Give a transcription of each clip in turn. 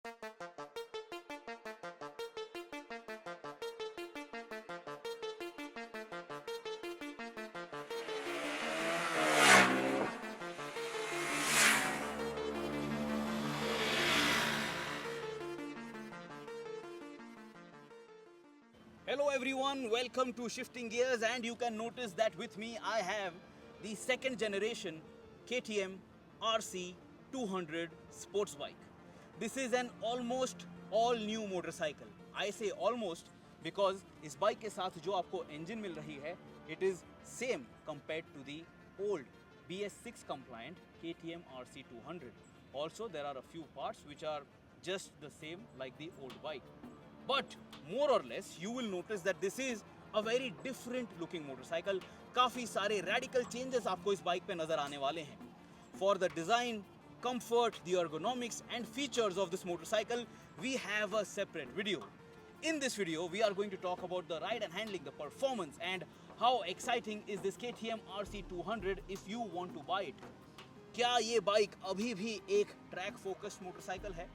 Hello everyone, welcome to Shifting Gears, and you can notice that with me I have the second generation KTM RC 200 sports bike. This is an almost all new motorcycle. I say almost because इस bike के साथ जो आपको engine मिल रही है, it is same compared to the old BS6 compliant KTM RC 200. Also there are a few parts which are just the same like the old bike. But more or less you will notice that this is a very different looking motorcycle. काफ़ी सारे radical changes आपको इस bike पे नज़र आने वाले हैं. For the design, comfort, the ergonomics and features of this motorcycle, we have a separate video. In this video, we are going to talk about the ride and handling, the performance, and how exciting is this KTM RC 200 if you want to buy it. क्या ये bike अभी भी एक track focused motorcycle है?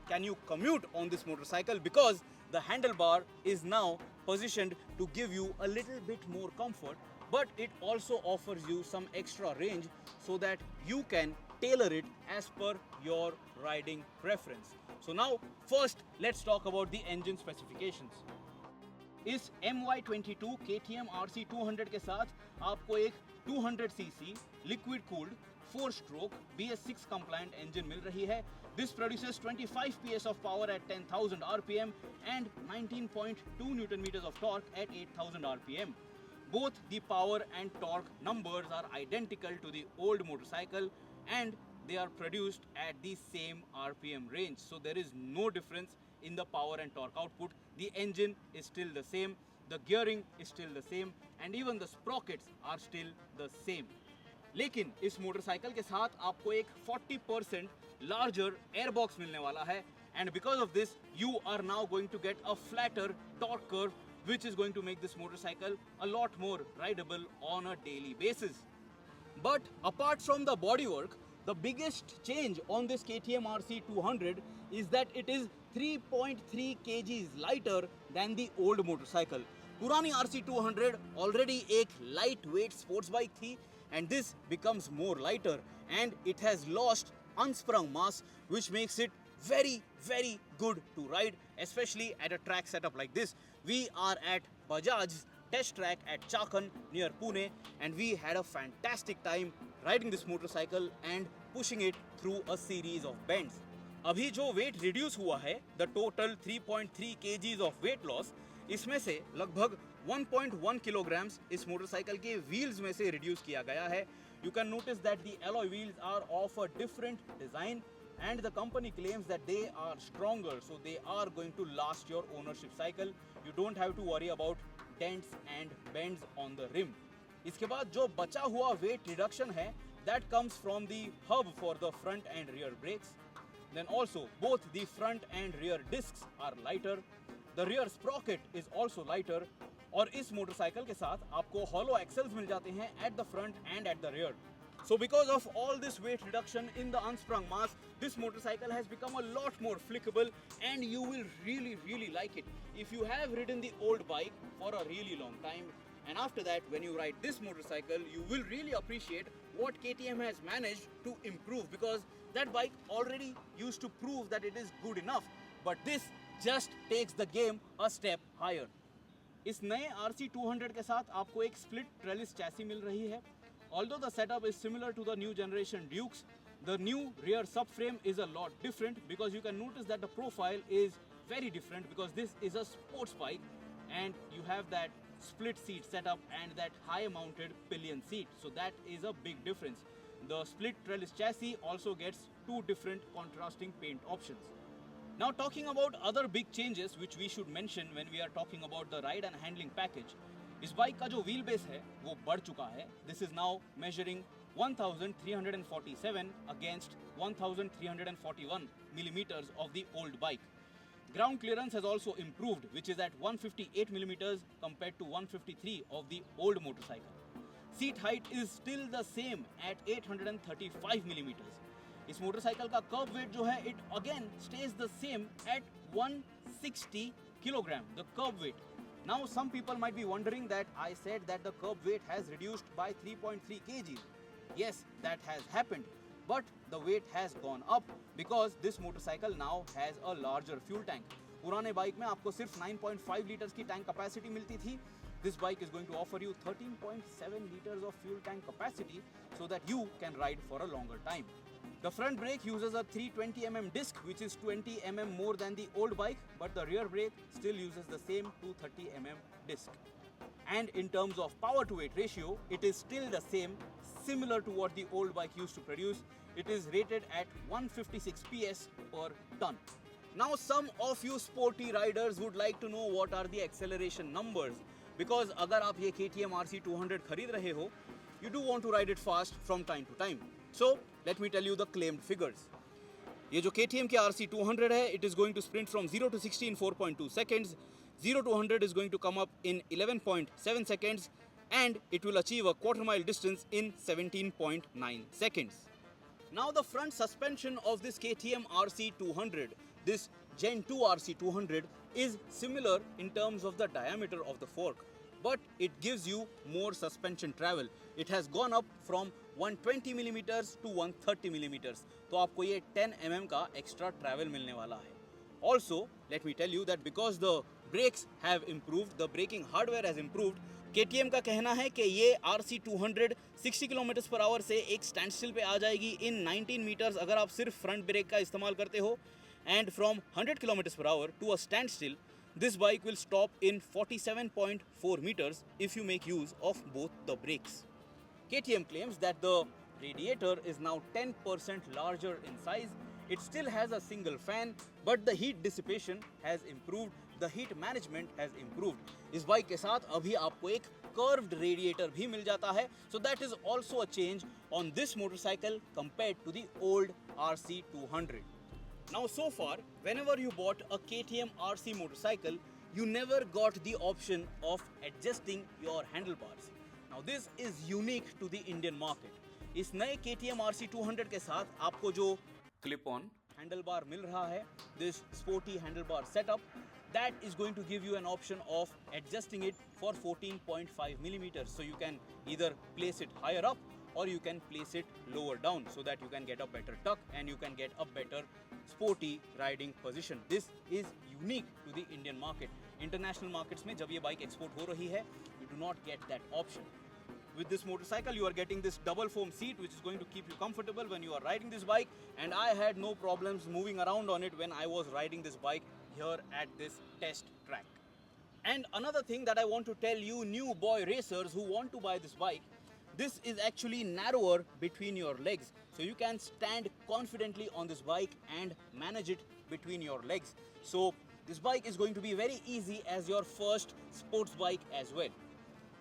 Can you commute on this motorcycle? Because the handlebar is now positioned to give you a little bit more comfort, but it also offers you some extra range so that you can tailor it as per your riding preference. So now first let's talk about the engine specifications. इस MY22 KTM RC 200 के साथ आपको एक 200cc liquid cooled 4-stroke BS6 compliant engine मिल रही है. This produces 25 PS of power at 10,000 RPM and 19.2 Newton meters of torque at 8,000 RPM. Both the power and torque numbers are identical to the old motorcycle and they are produced at the same RPM range. So there is no difference in the power and torque output. The engine is still the same, the gearing is still the same, and even the sprockets are still the same. लेकिन इस motorcycle के साथ आपको एक 40% larger एयरबॉक्स मिलने वाला है, and because of this you are now going to get a flatter torque curve which is going to make this motorcycle a lot more rideable on a daily basis. But apart from the bodywork, the biggest change on this KTM RC 200 is that it is 3.3 kgs lighter than the old motorcycle. पुरानी RC 200 already एक lightweight sports bike थी, and this becomes more lighter and it has lost unsprung mass, which makes it very good to ride, especially at a track setup like this. We are at Bajaj's test track at Chakan near Pune, and we had a fantastic time riding this motorcycle and pushing it through a series of bends. अभी जो weight reduce हुआ है, the total 3.3 kgs of weight loss, इसमें से लगभग 1.1 kilograms इस motorcycle के wheels में से reduce किया गया है. You can notice that the alloy wheels are of a different design, and the company claims that they are stronger, so they are going to last your ownership cycle. You don't have to worry about dents and bends on the rim. इसके बाद जो बचा हुआ weight reduction है, that comes from the hub for the front and rear brakes. Then also both the front and rear discs are lighter. The rear sprocket is also lighter. और इस motorcycle के साथ आपको hollow axles मिल जाते हैं at the front and at the rear. So because of all this weight reduction in the unsprung mass, this motorcycle has become a lot more flickable, and you will really like it if you have ridden the old bike for a really long time. And after that, when you ride this motorcycle, you will really appreciate what KTM has managed to improve, because that bike already used to prove that it is good enough, but this just takes the game a step higher. इस नए RC 200 के साथ आपको एक split trellis chassis मिल रही है. Although the setup is similar to the new generation Dukes, the new rear subframe is a lot different, because you can notice that the profile is very different, because this is a sports bike and you have that split seat setup and that high mounted pillion seat. So that is a big difference. The split trellis chassis also gets two different contrasting paint options. Now talking about other big changes which we should mention when we are talking about the ride and handling package, इस bike का जो wheel base है वो बढ़ चुका है. This is now measuring 1347 against 1341 millimeters of the old bike. Ground clearance has also improved, which is at 158 millimeters compared to 153 of the old motorcycle. Seat height is still the same at 835 millimeters. इस motorcycle का kerb weight जो है it again stays the same at 160 kilogram, the curb weight. Now some people might be wondering that I said that the curb weight has reduced by 3.3 kgs. Yes, that has happened, but the weight has gone up because this motorcycle now has a larger fuel tank. पुराने bike में आपको सिर्फ 9.5 litres की tank capacity मिलती थी. This bike is going to offer you 13.7 liters of fuel tank capacity so that you can ride for a longer time. The front brake uses a 320 mm disc which is 20 mm more than the old bike, but the rear brake still uses the same 230 mm disc. And in terms of power to weight ratio, it is still the same, similar to what the old bike used to produce. It is rated at 156 PS per ton. Now some of you sporty riders would like to know what are the acceleration numbers. Because अगर आप ये KTM RC 200 खरीद रहे हो, you do want to ride it fast from time to time. So let me tell you the claimed figures. ये जो KTM के RC 200 है, it is going to sprint from 0 to 60 in 4.2 seconds. 0 to 100 is going to come up in 11.7 seconds, and it will achieve a quarter mile distance in 17.9 seconds. Now the front suspension of this KTM RC 200, this Gen 2 RC 200, is similar in terms of the diameter of the fork, but it gives you more suspension travel. It has gone up from 120 millimeters to 130 millimeters. तो आपको ये 10 mm का extra travel मिलने वाला है. Also, let me tell you that because the brakes have improved, the braking hardware has improved. KTM का कहना है कि ये RC 200 60 km per hour से एक स्टैंड स्टिल पे आ जाएगी in 19 meters अगर आप सिर्फ फ्रंट ब्रेक का इस्तेमाल करते हो. And from 100 km per hour to a standstill, this bike will stop in 47.4 meters if you make use of both the brakes. KTM claims that the radiator is now 10% larger in size. It still has a single fan, but the heat dissipation has improved. The heat management has improved. इस bike के साथ अभी आपको एक curved radiator भी मिल जाता है. So that is also a change on this motorcycle compared to the old RC 200. Now so far, whenever you bought a KTM RC motorcycle, you never got the option of adjusting your handlebars. Now this is unique to the Indian market. इस नए KTM RC 200 के साथ आपको जो clip-on handlebar मिल रहा है, this sporty handlebar setup, that is going to give you an option of adjusting it for 14.5 millimeters. So you can either place it higher up or you can place it lower down so that you can get a better tuck and you can get a better sporty riding position. This is unique to the Indian market. International markets में जब ये bike export हो रही है, you do not get that option. With this motorcycle, you are getting this double foam seat which is going to keep you comfortable when you are riding this bike, and I had no problems moving around on it when I was riding this bike here at this test track. And another thing that I want to tell you new boy racers who want to buy this bike, this is actually narrower between your legs, so you can stand confidently on this bike and manage it between your legs. So this bike is going to be very easy as your first sports bike as well.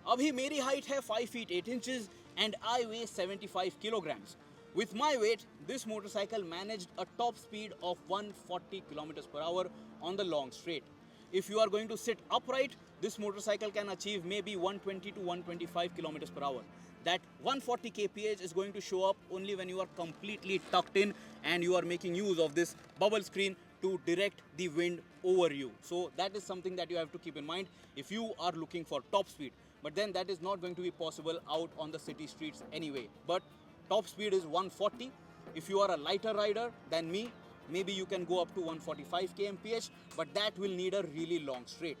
अभी मेरी height है 5 feet 8 inches and I weigh 75 kilograms. With my weight, this motorcycle managed a top speed of 140 kilometers per hour on the long straight. If you are going to sit upright, this motorcycle can achieve maybe 120 to 125 kilometers per hour. That 140 kph is going to show up only when you are completely tucked in and you are making use of this bubble screen to direct the wind over you. So that is something that you have to keep in mind if you are looking for top speed. But then that is not going to be possible out on the city streets anyway. But top speed is 140. If you are a lighter rider than me, maybe you can go up to 145 kmph, but that will need a really long straight.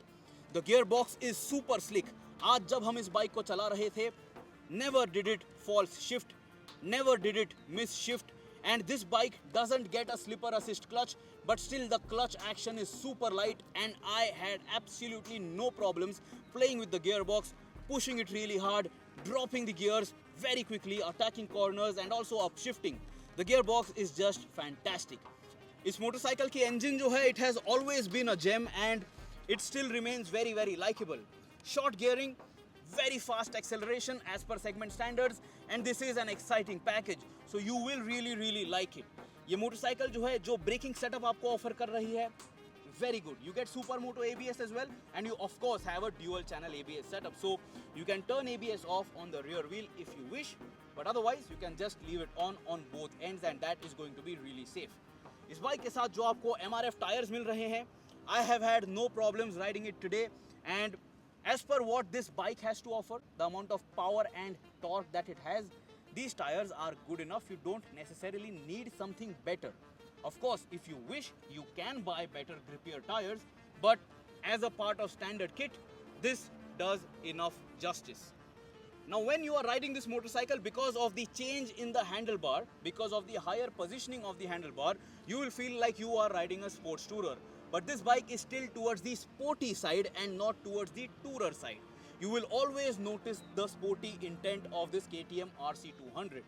The gearbox is super slick. आज जब हम इस bike को चला रहे थे, never did it false shift, never did it miss shift, and this bike doesn't get a slipper assist clutch, but still the clutch action is super light and I had absolutely no problems playing with the gearbox, pushing it really hard, dropping the gears very quickly, attacking corners and also upshifting. The gearbox is just fantastic. इस motorcycle की engine जो है, it has always been a gem and it still remains very very likable. Short gearing, very fast acceleration as per segment standards, and this is an exciting package, so you will really like it. ये motorcycle जो है, जो breaking setup आपको offer कर रही है, very good. You get Supermoto ABS as well, and you of course have a dual channel ABS setup, so you can turn ABS off on the rear wheel if you wish, but otherwise you can just leave it on both ends and that is going to be really safe. इस bike के साथ जो आपको MRF tyres मिल रहे हैं, I have had no problems riding it today, and as per what this bike has to offer, the amount of power and torque that it has, these tires are good enough. You don't necessarily need something better. Of course, if you wish, you can buy better grippier tires, but as a part of standard kit, this does enough justice. Now when you are riding this motorcycle, because of the change in the handlebar, because of the higher positioning of the handlebar, you will feel like you are riding a sports tourer. But this bike is still towards the sporty side and not towards the tourer side. You will always notice the sporty intent of this KTM RC200.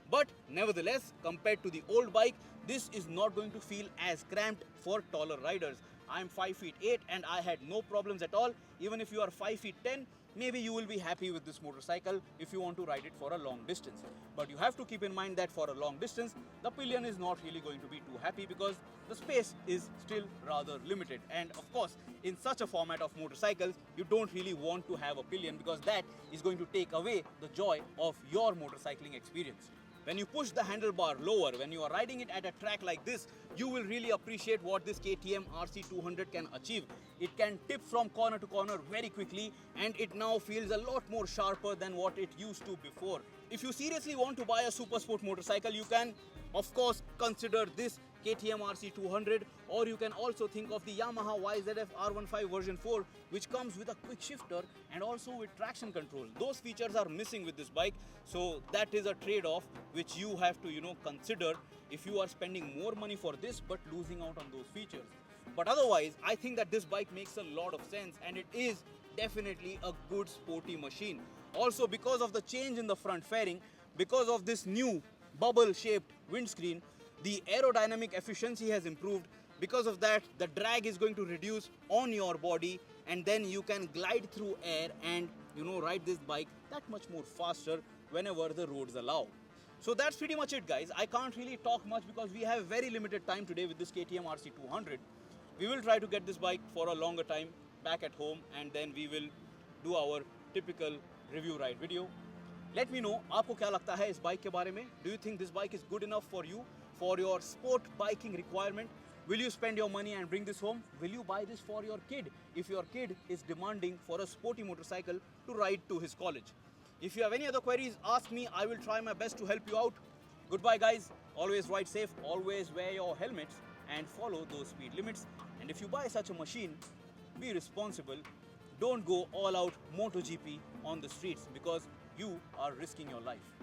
But nevertheless, compared to the old bike, this is not going to feel as cramped for taller riders. I am 5 feet 8 and I had no problems at all. Even if you are 5 feet 10, maybe you will be happy with this motorcycle if you want to ride it for a long distance. But you have to keep in mind that for a long distance, the pillion is not really going to be too happy because the space is still rather limited. And of course, in such a format of motorcycles, you don't really want to have a pillion because that is going to take away the joy of your motorcycling experience. When you push the handlebar lower, when you are riding it at a track like this, you will really appreciate what this KTM RC200 can achieve. It can tip from corner to corner very quickly and it now feels a lot more sharper than what it used to before. If you seriously want to buy a super sport motorcycle, you can of course consider this KTM RC200, or you can also think of the Yamaha YZF R15 version 4, which comes with a quick shifter and also with traction control. Those features are missing with this bike, so that is a trade-off which you have to consider if you are spending more money for this but losing out on those features. But otherwise, I think that this bike makes a lot of sense and it is definitely a good sporty machine. Also, because of the change in the front fairing, because of this new bubble-shaped windscreen, the aerodynamic efficiency has improved. Because of that, the drag is going to reduce on your body and then you can glide through air and ride this bike that much more faster whenever the roads allow. So that's pretty much it, guys. I can't really talk much because we have very limited time today with this KTM RC200. We will try to get this bike for a longer time back at home and then we will do our typical review ride video. Let me know आपको क्या लगता है इस bike के बारे में. Do you think this bike is good enough for you, for your sport biking requirement? Will you spend your money and bring this home? Will you buy this for your kid if your kid is demanding for a sporty motorcycle to ride to his college? If you have any other queries, ask me. I will try my best to help you out. Goodbye, guys. Always ride safe, always wear your helmets and follow those speed limits. And if you buy such a machine, be responsible. Don't go all out MotoGP on the streets because you are risking your life.